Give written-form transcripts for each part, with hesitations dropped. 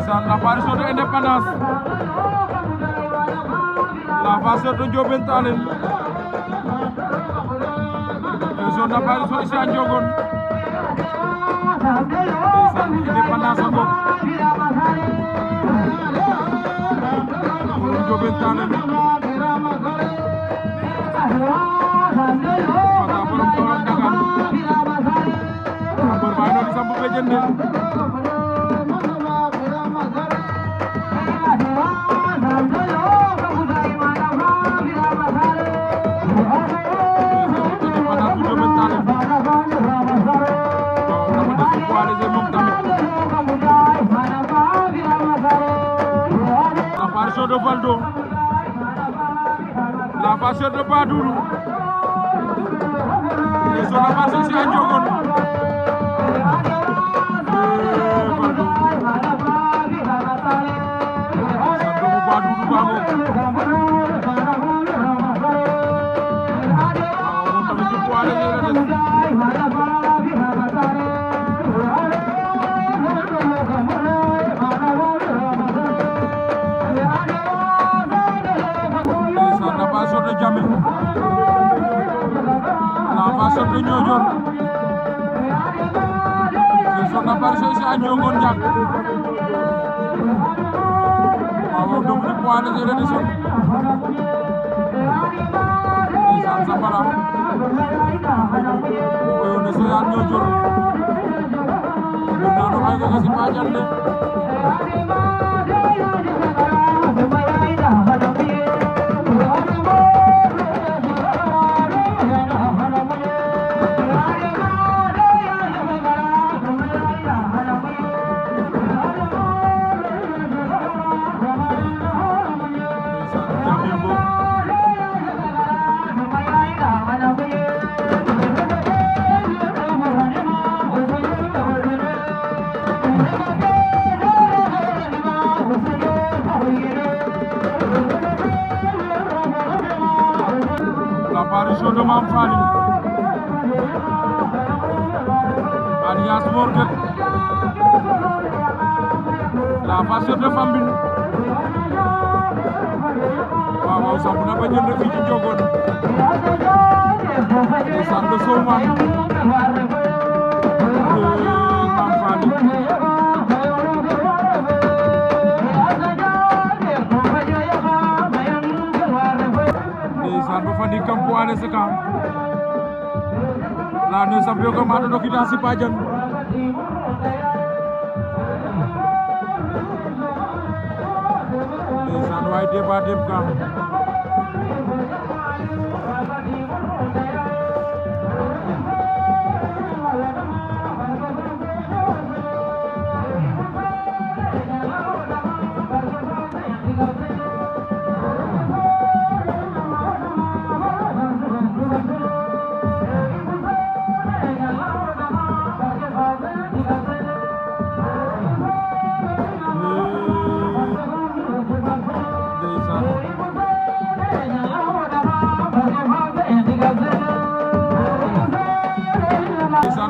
ndeysaan l'apparition de Indépendance, la facette de Ndiobène Tallene, son apparition ici à Ndiogone. Ndeysaan Indépendance a ngoog Ndiobène Tallene Fata borom Kaolack Ndangaan mbër baa noonu samp béjjën de l'apparition de Valdo, la facette de Badourou et son apparition ici à Ndiogone. Valdo Sandomu Badourou Bango moom tamit ci poids léger la des. La facette de Diamé, la facette de Niodior, c'est son apparition ici à Ndiogone Ndiak. Waaw donc ci poids léger la desoon. Ndeysaan Sambala oyo ne soyal Niodior gën naa no ay gaga si Padial de. L'apparition de Mame Fally alias Morguet, la facette de Fambine. Waaw samp na béjjën de fii ci Ndiogone. Ndeysaan le showman Mame Fally. Ndeysaan ba fandi kam poids léger ka la ne champion ko maɗo dokita si Padial. Ndeysaan waay débat dem ka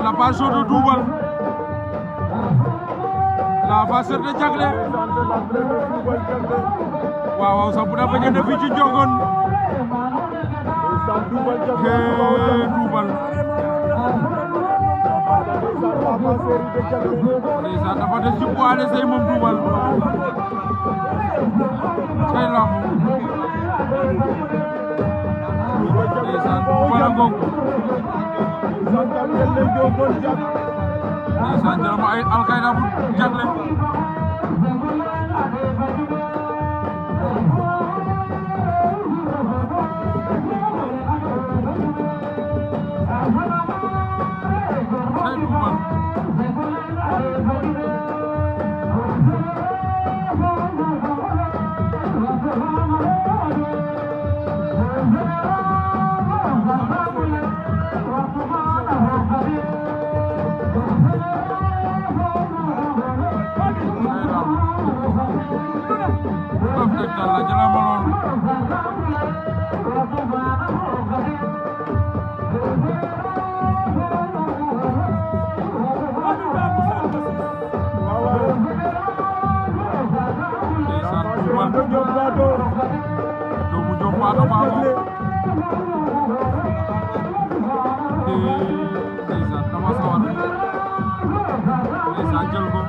l'apparition de Doubal, la facette de Diaglé. Waaw samp na béjjën de fii ci Ndiogone. Doubal ndeysaan dafa des ci poids léger moom Doubal cay lamb. Ndeysaan Doubal a ngoog. Ndeysaan jël ma ay alkayda bu Diaglé. Ay Doubal doomu Diop Pato Baago ndeysaan dama sawar ndeysaan jël ko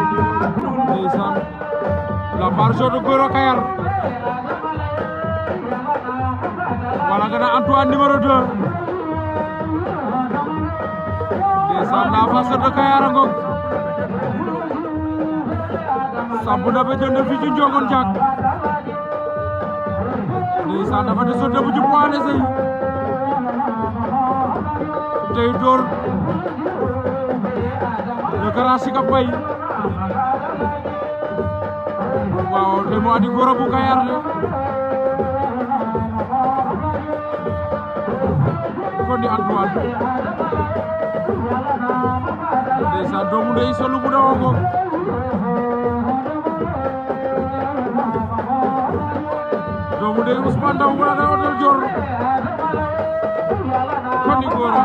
ndeysaan la marche de Gora Kayar wala nga na Antoine numéro 2 ndeysaan la face de Kayar ngok sampu na be jënd fi ci Njogon Jak ndeysaan dafa de sonde bu ci poane sey tey door le grand Sika Pay waaw te mo adi Gora bu Kayar le ko di Antoine ndeysaan doomu ndey solu bu dawo ko doomu ndey Ousmane Daw wala da hotel jor ko di Gora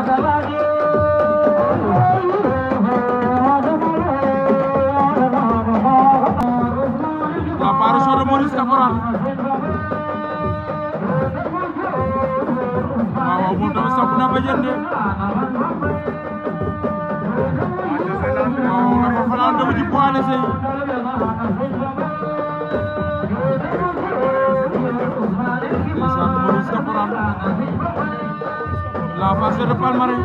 la parution de Maurice Caporal waaw moom tamit samp na ba jënde waaw dafa fanaan dama ci poane sey ndeysaan Maurice Caporal la face de Palmarin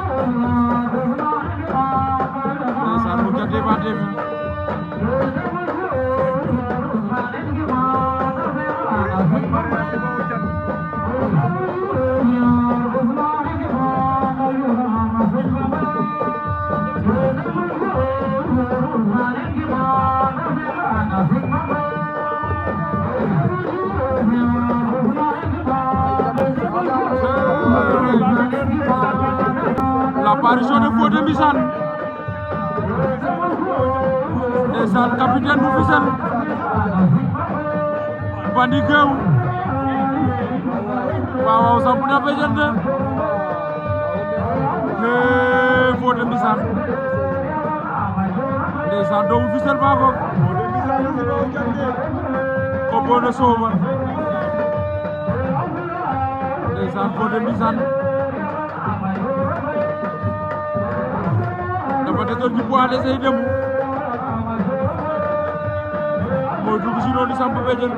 ndeysaan mu jagde ba defi l'apparition de Fodé Mbissane ndeysaan capitaine bu Fissel Bandi Géew waaw sampu na bejende Fodé Mbissane ndeysaan doomu Fissel baa ko ko bono sooma ndeysaan Fodé Mbissane dafa desoon ci poids léger dem moo dugg si noonu samp bejen